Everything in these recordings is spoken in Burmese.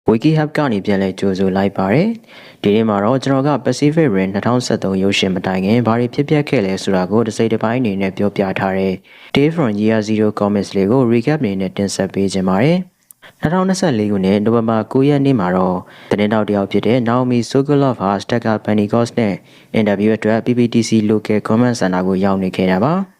WikiHub ကနေပြန်လဲကြိုဆိုလိုက်ပါတယ်။ဒီနေ့မှာတော့ကျွန်တော်က Pacific Rim 2013ရုပ်ရှင်မတိုင်ခင်ဘာတွေဖြစ်ပျက်ခဲ့လဲဆိုတာကိုတစ်စိတ်တစ်ပိုင်းအနေနဲ့ပြောပြထားတဲ့ Day from Year Zero Comics လေးကို recap အနေနဲ့တင်ဆက်ပေးခြင်းပါတယ်။2024ခုနှစ်နိုဝင်ဘာ9ရက်နေ့မှာတော့သတင်းတောက်တယောက်ဖြစ်တဲ့ Naomi Sokolov ဟာ Stacker Pentecost နဲ့ interview အတွက် PPTC Local Command Center ကိုရောက်နေခဲ့တာပါ။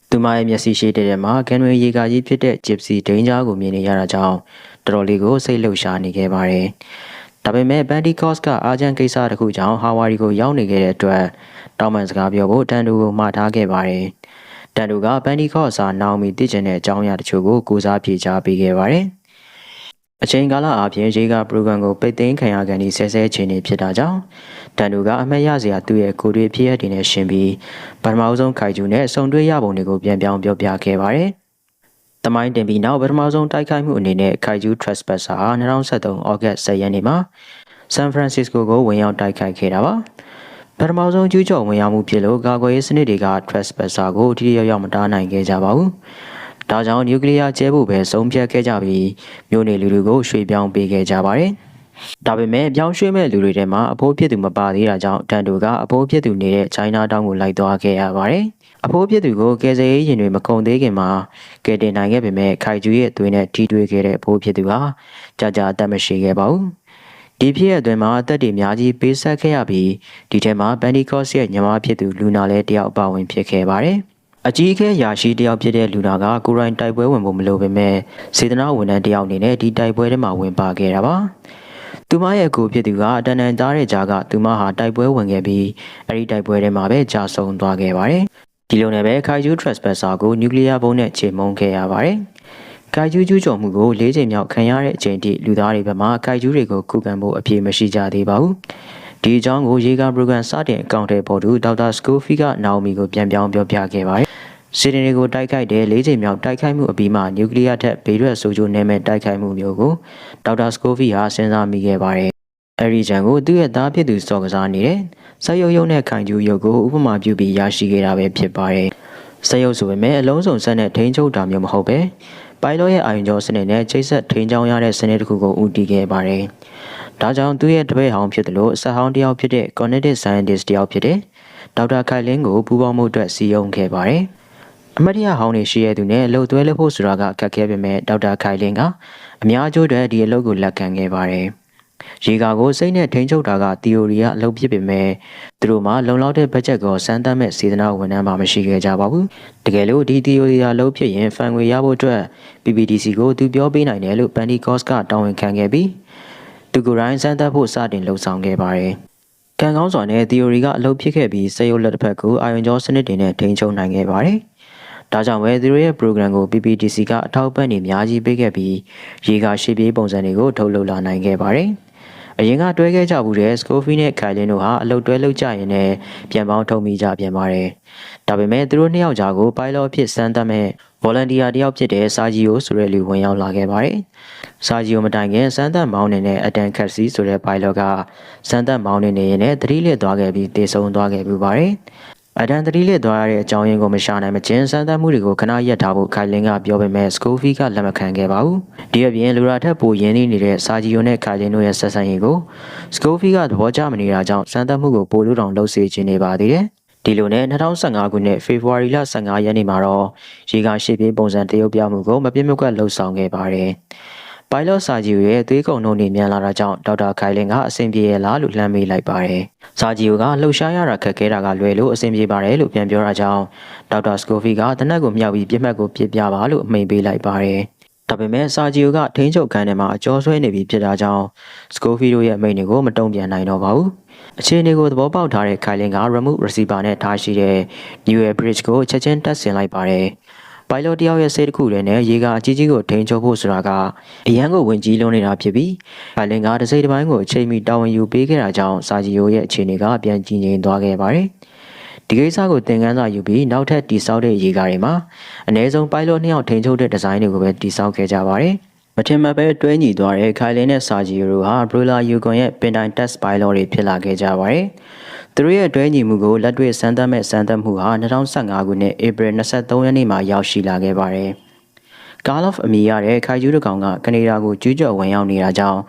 သူမရဲ့မျက်စိရှိတဲ့မှာကန်ဝေရေကာကြီးဖြစ်တဲ့ Gypsy ဒိန်းကြားကိုမြင်နေရတာကြောင့်တော်တော်လေးကိုစိတ်လှုပ်ရှားနေခဲ့ပါတယ်။ဒါပေမဲ့ Pentecost ကအာဂျန်ကိစ္စတစ်ခုကြောင့်ဟာဝါရီကိုရောက်နေခဲ့တဲ့အတွက်တောင်းပန်စကားပြောဖို့တန်တူကိုမှာထားခဲ့ပါတယ်။တန်တူက Pentecost စာနောင်မီသိကျင်တဲ့အကြောင်းအရာတချို့ကိုကိုစားဖြေချပေးခဲ့ပါတယ်။အချိန်ကာလအပြင်ရေကာ program ကိုပိတ်သိမ်းခံရကန်ဒီဆဲဆဲချင်းနေဖြစ်တာကြောင့်တန်တူကအမှတ်ရစရာသူ့ရဲ့ကိုတွေဖြစ်ရတဲ့နဲ့ရှင်ပြီးပထမဆုံးခိုင်ကျူနဲ့စုံတွဲရပုံတွေကိုပြန်ပြောင်းပြောပြခဲ့ပါတယ်။တမိုင်းတင်ပြီးနောက်ပထမဆုံးတိုက်ခိုက်မှုအနေနဲ့ခိုင်ကျူ Trespasser ဟာ2013 August 10ရက်နေ့မှာ San Francisco ကိုဝင်ရောက်တိုက်ခိုက်ခဲ့တာပါ။ပထမဆုံးကျူးကျော်ဝင်ရောက်မှုဖြစ်လို့ကာကွယ်ရေးစနစ်တွေက Trespasser ကိုထိထိရောက်ရောက်မတားနိုင်ခဲ့ကြပါဘူး။ဒါကြောင့်နျူကလ িয়ার ကျဲဖို့ပဲဆုံးဖြတ်ခဲ့ကြပြီးမြို့နေလူတွေကိုရွှေ့ပြောင်းပေးခဲ့ကြပါတယ်။ဒါပေမဲ့ပြောင်းရွှေ့မဲ့လူတွေထဲမှာအဖိုးဖြစ်သူမပါသေးတာကြောင့်တန်တူကအဖိုးဖြစ်သူနေတဲ့ China Town ကိုလိုက်သွားခဲ့ရပါတယ်။အဖိုးဖြစ်သူကိုကယ်ဆယ်ရေးရင်တွေမကုန်သေးခင်မှာကယ်တင်နိုင်ခဲ့ပေမဲ့ခိုင်ကျူရဲ့အသွေးနဲ့ထိတွေ့ခဲ့တဲ့အဖိုးဖြစ်သူဟာကြာကြာအသက်မရှိခဲ့ပါဘူး။ဒီဖြစ်ရအတွင်းမှာအသက်တွေအများကြီးပေးဆက်ခဲ့ရပြီးဒီထဲမှာ Pentecost ရဲ့ညီမဖြစ်သူလူနာလည်းတယောက်အပါဝင်ဖြစ်ခဲ့ပါတယ်။အကြီးအကဲရာရှိတယောက်ဖြစ်တဲ့လူနာကကိုရိုင်းတိုက်ပွဲဝင်ဖို့မလိုပေမဲ့စေတနာဝန်ထမ်းတယောက်အနေနဲ့ဒီတိုက်ပွဲထဲမှာဝင်ပါခဲ့တာပါ။သူမရဲ့ကိုဖြစ်သူကအတန်တန်သားတဲ့ကြားကသူမဟာတိုက်ပွဲဝင်ခဲ့ပြီးအဲ့ဒီတိုက်ပွဲထဲမှာပဲကြာဆုံးသွားခဲ့ပါတယ်။ဒီလိုနဲ့ပဲခိုင်ကျူ Trespasser ကိုနျူကလ িয়ার ဘုံနဲ့ချေမှုန်းခဲ့ရပါတယ်။ခိုင်ကျူကျူးကျော်မှုကို၄ချိန်မြောက်ခံရတဲ့အချိန်ထိလူသားတွေဘက်မှခိုင်ကျူတွေကိုခုခံဖို့အပြေမရှိကြသေးပါဘူး။ဒီအကြောင်းကိုရေကာ program စတင်အကောင့်ထဲပေါ်သူဒေါက်တာစကိုဖီကနာအိုမီကိုပြန်ပြောင်းပြောပြခဲ့ပါတယ်။စီဒနီကိုတိုက်ခိုက်တဲ့၄ချိန်မြောက်တိုက်ခိုက်မှုအပြီးမှာနျူကလ িয়ার ထက်ဘေးရွက်ဆိုးကျိုးနဲ့မဲ့တိုက်ခိုက်မှုမျိုးကိုဒေါက်တာစကိုဖီဟာစဉ်းစားမိခဲ့ပါတယ်။အဲဒီချံကိုသူ့ရဲ့သားဖြစ်သူစော်ကစားနေတဲ့စက်ရုပ်ရုံနဲ့ခိုင်ကျူရုပ်ကိုဥပမာပြုပြီးရရှိခဲ့တာပဲဖြစ်ပါတယ်။စက်ရုပ်ဆိုပေမဲ့အလုံးစုံဆက်နဲ့ထိန်းချုပ်တာမျိုးမဟုတ်ပဲပိုင်လော့ရဲ့အာရုံကြောစနစ်နဲ့ချိတ်ဆက်ထိန်းချောင်းရတဲ့စနစ်တစ်ခုကိုဦးတည်ခဲ့ပါတယ်။ဒါကြောင့်သူ့ရဲ့တပည့်ဟောင်းဖြစ်တယ်လို့ဆက်ဟောင်းတယောက်ဖြစ်တဲ့ cognitive scientist တယောက်ဖြစ်တဲ့ဒေါက်တာခိုင်လင်းကိုပူးပေါင်းမှုအတွက်စီယုံခဲ့ပါတယ်။အမတ်တရဟောင်းနေရှိရသူနဲ့လှုပ်သွဲလှုပ်ဖို့ဆိုတာကခက်ခဲပေမဲ့ဒေါက်တာခိုင်လင်းကအများအကျိုးအတွက်ဒီအလုပ်ကိုလက်ခံခဲ့ပါတယ်။ရေကာကိုစိတ်နဲ့ထိန်းချုပ်တာက theory ကအလုပ်ဖြစ်ပေမဲ့သူတို့မှလုံလောက်တဲ့ budget ကိုစမ်းသပ်မဲ့စေတနာဝန်ထမ်းမှမရှိခဲ့ကြပါဘူး။တကယ်လို့ဒီ theory ကအလုပ်ဖြစ်ရင်ဖန်ငွေရဖို့အတွက် PPTC ကိုသူပြောပေးနိုင်တယ်လို့ Pentecost ကတောင်းဝန်ခံခဲ့ပြီးသူကိုယ်တိုင်စမ်းသပ်ဖို့စတင်လှုံ့ဆော်ခဲ့ပါတယ်။ကံကောင်းစွာနဲ့ theory ကအလုပ်ဖြစ်ခဲ့ပြီးစက်ရုပ်လက်တစ်ဖက်ကိုအာရုံကြောစနစ်တွေနဲ့ထိန်းချုပ်နိုင်ခဲ့ပါတယ်။ဒါကြောင့်ပဲသူတို့ရဲ့ program ကို PPTC ကအထောက်ပံ့နေအများကြီးပေးခဲ့ပြီးရေကာရှေ့ပြေးပုံစံတွေကိုထုတ်လုပ်လာနိုင်ခဲ့ပါတယ်။အရင်ကတွဲခဲ့ကြဘူးတဲ့ Scofield နဲ့ Kailin တို့ဟာအလုပ်တွဲလုပ်ကြရင်လည်းပြန်ပေါင်းထုတ်မိကြပြန်ပါတယ်။ဒါပေမဲ့သူတို့နှစ်ယောက်ကြားကို pilot ဖြစ်စမ်းသပ်မဲ့ volunteer တယောက်ဖြစ်တဲ့စာဂျီယိုဆိုတဲ့လူဝင်ရောက်လာခဲ့ပါတယ်။စာဂျီယိုမတိုင်ခင်စမ်းသပ်မောင်းနေတဲ့အတန်ခက်စီဆိုတဲ့ pilot ကစမ်းသပ်မောင်းနေရင်လည်းသတိလစ်သွားခဲ့ပြီးတေဆုံးသွားခဲ့ပူပါတယ်။အတန်သတိလစ်သွားရတဲ့အကြောင်းရင်းကိုမရှာနိုင်မချင်းစမ်းသပ်မှုတွေကိုခဏရပ်ထားဖို့ခိုင်လင်းကပြောပေမဲ့ Scofield ကလက်မခံခဲ့ပါဘူး။ဒီအပြင်လူရာထက်ပိုရင်းနှီးနေတဲ့စာဂျီယိုနဲ့ခိုင်လင်းတို့ရဲ့ဆက်ဆံရေးကို Scofield ကသဘောကျမနေတာကြောင့်စမ်းသပ်မှုကိုပိုလို့တောင်လှုပ်စေခြင်းနေပါသေးတယ်။ဒီလိုနဲ့2015ခုနှစ်ဖေဖော်ဝါရီလ15ရက်နေ့မှာတော့ရေကာရှေ့ပြေးပုံစံတရုပ်ပြမှုကိုမပြတ်မကွက်လှုပ်ဆောင်ခဲ့ပါတယ်။ pilot စာဂျီယိုရဲ့သွေးကုန်နှုန်းတွေမြန်လာတာကြောင့်ဒေါက်တာခိုင်လင်းကအဆင်ပြေရလားလို့လှမ်းမေးလိုက်ပါတယ်။စာဂျီယိုကလှုပ်ရှားရတာခက်ခဲတာကလွယ်လို့အဆင်ပြေပါတယ်လို့ပြန်ပြောတာကြောင့်ဒေါက်တာစကိုဖီကတနက်ကိုမြောက်ပြီးပြစ်မှတ်ကိုပြစ်ပြပါလို့အမိန့်ပေးလိုက်ပါတယ်။ဒါပေမဲ့စာဂျီယိုကထိန်းချုပ်ခန်းထဲမှာအကျော်ဆွဲနေပြီးဖြစ်တာကြောင့်စကိုဖီတို့ရဲ့အမိန့်တွေကိုမတုံ့ပြန်နိုင်တော့ပါဘူး။အခြေအနေကိုသဘောပေါက်ထားတဲ့ခိုင်လင်းက remote receiver နဲ့ထားရှိတဲ့ Newell Bridge ကိုချက်ချင်းတက်ဆင်လိုက်ပါတယ်။ pilot တယောက်ရဲ့စိတ်တစ်ခုတည်းနဲ့ရေကာအကြီးကြီးကိုထိန်းချုပ်ဖို့ဆိုတာကအရန်ကိုဝင်ကြီးလုံးနေတာဖြစ်ပြီးခိုင်လင်းကတစ်စိတ်တစ်ပိုင်းကိုအချိန်မီတာဝန်ယူပေးခဲ့တာကြောင့်စာဂျီယိုရဲ့အခြေအနေကပြန်ကြီးငြိမ်သွားခဲ့ပါတယ်။ဒီကိစ္စကိုသင်ခန်းစာယူပြီးနောက်ထပ်တိစောက်တဲ့ရေကာတွေမှာအနည်းဆုံး pilot 2ယောက်ထိန်းချုပ်တဲ့ဒီဇိုင်းတွေကိုပဲတိစောက်ခဲ့ကြပါတယ်။မထင်မှတ်ပဲတွဲညီသွားတဲ့ခိုင်လင်းနဲ့စာဂျီယိုတို့ဟာ Broiler Yukon ရဲ့ပင်တိုင် test pilot တွေဖြစ်လာခဲ့ကြပါတယ်။သူတို့ရဲ့တွဲညီမှုကိုလက်တွေ့စမ်းသပ်မဲ့စမ်းသပ်မှုဟာ2015ခုနှစ်ဧပြီ23ရက်နေ့မှာရောက်ရှိလာခဲ့ပါတယ်။ ကာလော့ဖ်အမည်ရတဲ့ခိုင်ဂျူးတကောင်ကကနေဒါကိုကျူးကျော်ဝင်ရောက်နေတာကြောင့်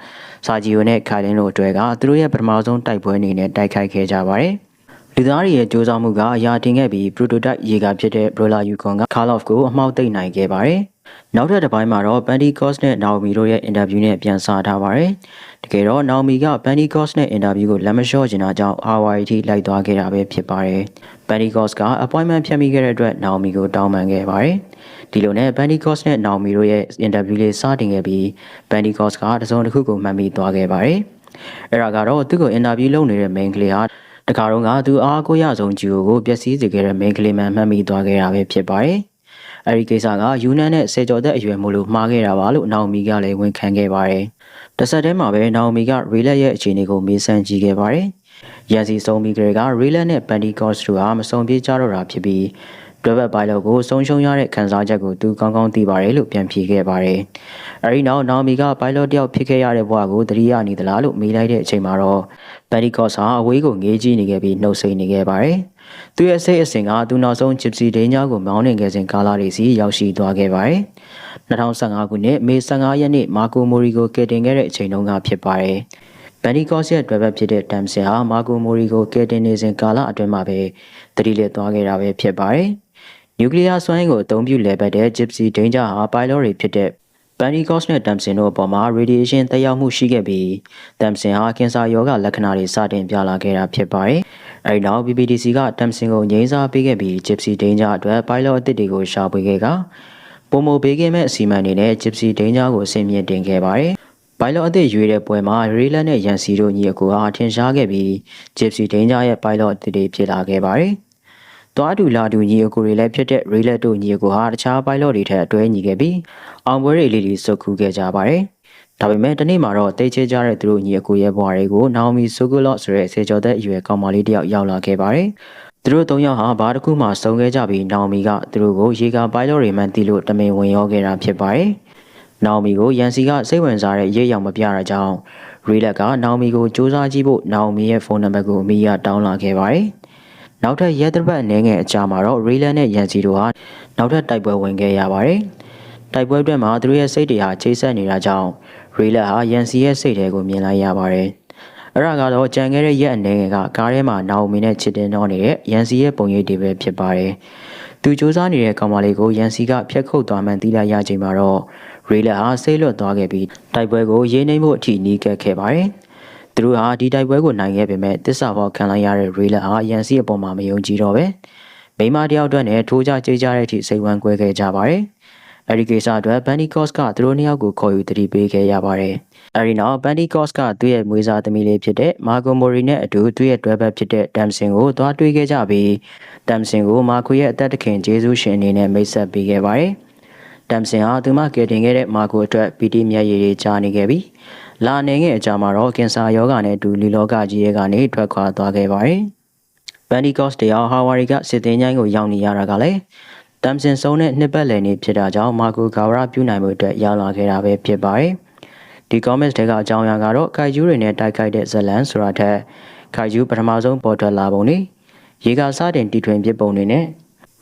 ဆာဂျီယိုနဲ့ခိုင်လင်းတို့အတွက်ကသူတို့ရဲ့ပထမဆုံးတိုက်ပွဲအနေနဲ့တိုက်ခိုက်ခဲ့ကြပါတယ်။လူသားတွေရဲ့ကြိုးစားမှုကအရာတင်ခဲ့ပြီးပရိုတိုတိုက်ရေကဖြစ်တဲ့ဘရိုလာယူကွန်ကကာလော့ဖ်ကိုအမှောက်သိမ်းနိုင်ခဲ့ပါတယ်။နောက်ထပ်တစ်ပိုင်းမှာတော့ပန်တီကော့စ်နဲ့နာအိုမီတို့ရဲ့အင်တာဗျူးနဲ့ပြန်စားထားပါတယ်။တကယ်တော့နာအိုမီကပန်တီကော့စ်နဲ့အင်တာဗျူးကိုလက်မလျှော့ချင်တာကြောင့်ဟာဝိုင်ထိလိုက်သွားခဲ့တာပဲဖြစ်ပါတယ်။ပန်တီကော့စ်က appointment ဖြတ်မိခဲ့တဲ့အတွက်နာအိုမီကိုတောင်းပန်ခဲ့ပါတယ်။ဒီလိုနဲ့ပန်တီကော့စ်နဲ့နာအိုမီတို့ရဲ့အင်တာဗျူးလေးစတင်ခဲ့ပြီးပန်တီကော့စ်ကတစုံတစ်ခုကိုမှတ်မိသွားခဲ့ပါတယ်။အဲ့ဒါကတော့သူ့ကိုအင်တာဗျူးလုပ်နေတဲ့ main ကလေးဟာတခါတော့ကသူအားကိုရဆုံးဂျီယိုကိုပျက်စီးစေခဲ့တဲ့ main ကလေးမှမှတ်မိသွားခဲ့တာပဲဖြစ်ပါတယ်။အဲဒီကိစ္စကယူနန်နဲ့စေကျော်သက်အရွယ်မို့လို့မှားခဲ့တာပါလို့နာအိုမီကလည်းဝန်ခံခဲ့ပါတယ်။တစ်ဆက်တည်းမှာပဲနာအိုမီကရီလက်ရဲ့အခြေအနေကိုမေးဆန်းကြည့်ခဲ့ပါတယ်။ရန်စီဆုံးပြီးကလေးကရီလက်နဲ့ပန်တီကော့စ်တို့ဟာမဆုံပြေးကြတော့တာဖြစ်ပြီးတွဲဘက်ပိုင်းလောက်ကိုဆုံးရှုံးရတဲ့ခံစားချက်ကိုသူကောင်းကောင်းသိပါတယ်လို့ပြန်ဖြေခဲ့ပါတယ်။အဲဒီနောက်နာအိုမီကပိုင်လော့တယောက်ဖြစ်ခဲ့ရတဲ့ဘဝကိုသတိရနေသလားလို့မေးလိုက်တဲ့အချိန်မှာတော့ပန်တီကော့စ်ဟာအဝေးကိုငေးကြည့်နေခဲ့ပြီးနှုတ်ဆိတ်နေခဲ့ပါတယ်။သူရဲ့စိတ်အစဉ်ကသူနောက်ဆုံးဂျစ်စီဒိန်းဂျာကိုမောင်းနှင်ခဲ့စဉ်ကာလတွေစီရောက်ရှိသွားခဲ့ပါတယ်။2015ခုနှစ်မေ15ရက်နေ့မာကိုမိုရီကိုကယ်တင်ခဲ့တဲ့အချိန်တုန်းကဖြစ်ပါတယ်။ပန်တီကော့စ်ရဲ့တွဲဘက်ဖြစ်တဲ့တမ်ဆင်ဟာမာကိုမိုရီကိုကယ်တင်နေစဉ်ကာလအတွင်းမှာပဲသတိလစ်သွားခဲ့တာပဲဖြစ်ပါတယ်။နျူကလ িয়ার စွမ်းအင်ကိုအသုံးပြုလည်ပတ်တဲ့ဂျစ်စီဒိန်းဂျာဟာပိုင်လော့တွေဖြစ်တဲ့ပန်တီကော့စ်နဲ့တမ်ဆင်တို့အပေါ်မှာ radiation သက်ရောက်မှုရှိခဲ့ပြီးတမ်ဆင်ဟာကင်ဆာရောဂါလက္ခဏာတွေစတင်ပြလာခဲ့တာဖြစ်ပါတယ်။အဲဒီနောက် BBDC ကတမ်ဆင်ကိုငြိမ်းစားပေးခဲ့ပြီး Gypsy Danger အတွက်ပိုင်လော့အသစ်တွေကိုရှာဖွေခဲ့ကပုံမပေးခဲ့မဲ့အစီအမံတွေနဲ့ Gypsy Danger ကိုအစီအမြင့်တင်ခဲ့ပါတယ်။ပိုင်လော့အသစ်ရွေးတဲ့ပွဲမှာရီလက်နဲ့ရန်စီတို့ညီအကိုဟာထင်ရှားခဲ့ပြီး Gypsy Danger ရဲ့ပိုင်လော့အသစ်တွေဖြစ်လာခဲ့ပါတယ်။သွားတူလာတူညီအကိုတွေလည်းဖြစ်တဲ့ရီလက်တို့ညီအကိုဟာတခြားပိုင်လော့တွေထက်အတွဲညီခဲ့ပြီးအောင်ပွဲတွေလေးစုပ်ကူးခဲ့ကြပါတယ်။ဒါပေမဲ့တနေ့မှာတော့တိတ်ချကြတဲ့သူတို့ညီအကိုရဲ့ဘဝတွေကိုနာအိုမီဆိုကိုလော့ဆိုတဲ့ဆေကျော်သက်အရွယ်ကောင်မလေးတယောက်ရောက်လာခဲ့ပါတယ်။သူတို့၃ယောက်ဟာဘာတစ်ခုမှစုံခဲ့ကြပြီးနာအိုမီကသူတို့ကိုရေကာပိုင်လော့တွေမှန်တီလို့တမင်ဝင်ရောခဲ့တာဖြစ်ပါတယ်။နာအိုမီကိုရန်စီကစိတ်ဝင်စားတဲ့ရေးရောက်မပြတာကြောင့်ရီလက်ကနာအိုမီကိုစူးစမ်းကြည့်ဖို့နာအိုမီရဲ့ဖုန်းနံပါတ်ကိုအမီကတောင်းလာခဲ့ပါတယ်။နောက်ထပ်ရဲတပတ်အနေငယ်အကြာမှာတော့ရီလက်နဲ့ရန်စီတို့ဟာနောက်ထပ်တိုက်ပွဲဝင်ခဲ့ရပါတယ်။တိုက်ပွဲအတွက်မှာသူတို့ရဲ့စိတ်တွေဟာချိတ်ဆက်နေတာကြောင့်ရီလက်ဟာရန်စီရဲ့စိတ်တွေကိုမြင်လိုက်ရပါတယ်။အဲ့ဒါကတော့ကြံခဲ့တဲ့ရက်အနေငယ်ကကားထဲမှာနာအိုမီနဲ့ချစ်တင်တော့နေတဲ့ရန်စီရဲ့ပုံရိပ်တွေပဲဖြစ်ပါတယ်။သူစူးစမ်းနေတဲ့ကောင်မလေးကိုရန်စီကဖျက်ခုတ်သွားမှန်းသိလိုက်ရချိန်မှာတော့ရီလက်ဟာစိတ်လွတ်သွားခဲ့ပြီးတိုက်ပွဲကိုရေးနှိမ့်ဖို့အထိနီးကပ်ခဲ့ပါတယ်။သူတို့ဟာဒီတိုက်ပွဲကိုနိုင်ခဲ့ပေမဲ့တစ္ဆာပေါခံလိုက်ရတဲ့ရီလက်ဟာရန်စီအပေါ်မှာမယုံကြည်တော့ပဲမိမတယောက်အတွက်နဲ့ထိုးကြကြိတ်ကြတဲ့အထိစိတ်ဝမ်းကွဲခဲ့ကြပါတယ်။အဲဒီကိစ္စအတွက်ဘန်နီကော့စ်ကသူတို့နှစ်ယောက်ကိုခေါ်ယူတတိပေးခဲ့ရပါတယ်။အဲဒီနောက်ဘန်နီကော့စ်ကသူ့ရဲ့မွေးစားသမီးလေးဖြစ်တဲ့မာကိုမိုရီနဲ့အတူသူ့ရဲ့တွဲဘက်ဖြစ်တဲ့တမ်ဆင်ကိုသွားတွေ့ခဲ့ကြပြီးတမ်ဆင်ကိုမာခွေရဲ့အသက်တခင်ဂျေဇုရှင်အနေနဲ့မိတ်ဆက်ပေးခဲ့ပါတယ်။တမ်ဆင်ဟာသူမကယ်တင်ခဲ့တဲ့မာကိုအတွက်ပီတီမျက်ရည်တွေကြားနေခဲ့ပြီးလာနေငယ်အကြမှာတော့ကင်ဆာရောဂါနဲ့အတူလီလောကကြီးရဲ့ကနေထွက်ခွာသွားခဲ့ပါတယ်။ပန်တီကော့စ်တရားဟာဝါရီကစစ်သေးချိုင်းကိုရောက်နေရတာကလည်းတမ်ဆင်ဆုံးတဲ့နှစ်ပတ်လည်နေ့ဖြစ်တာကြောင့်မာကိုဂါဝရပြုနိုင်မှုအတွက်ရောက်လာခဲ့တာပဲဖြစ်ပါတယ်။ဒီ comments တွေကအကြောင်းအရာကတော့ခိုင်ဂျူးတွေနဲ့တိုက်ခိုက်တဲ့ဇလန်ဆိုတာထက်ခိုင်ဂျူးပထမဆုံးပေါ်ထွက်လာပုံတွေရေကာစတင်တီထွင်ဖြစ်ပုံတွေနဲ့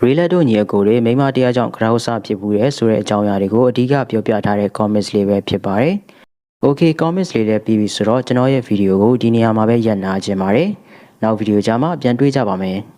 ရီလက်တို့ညီအကိုတွေမိမတရားကြောင့်ကြောက်ဆဖြစ်မှုရဲဆိုတဲ့အကြောင်းအရာတွေကိုအဓိကပြောပြထားတဲ့ comments လေးပဲဖြစ်ပါတယ်။ Okay comments လေးလည်းပြီးပြီဆိုတော့ကျွန်တော်ရဲ့ဗီဒီယိုကိုဒီနေရာမှာပဲရပ်နာခြင်းပါတယ်။နောက်ဗီဒီယိုကြမှာပြန်တွေ့ကြပါမယ်။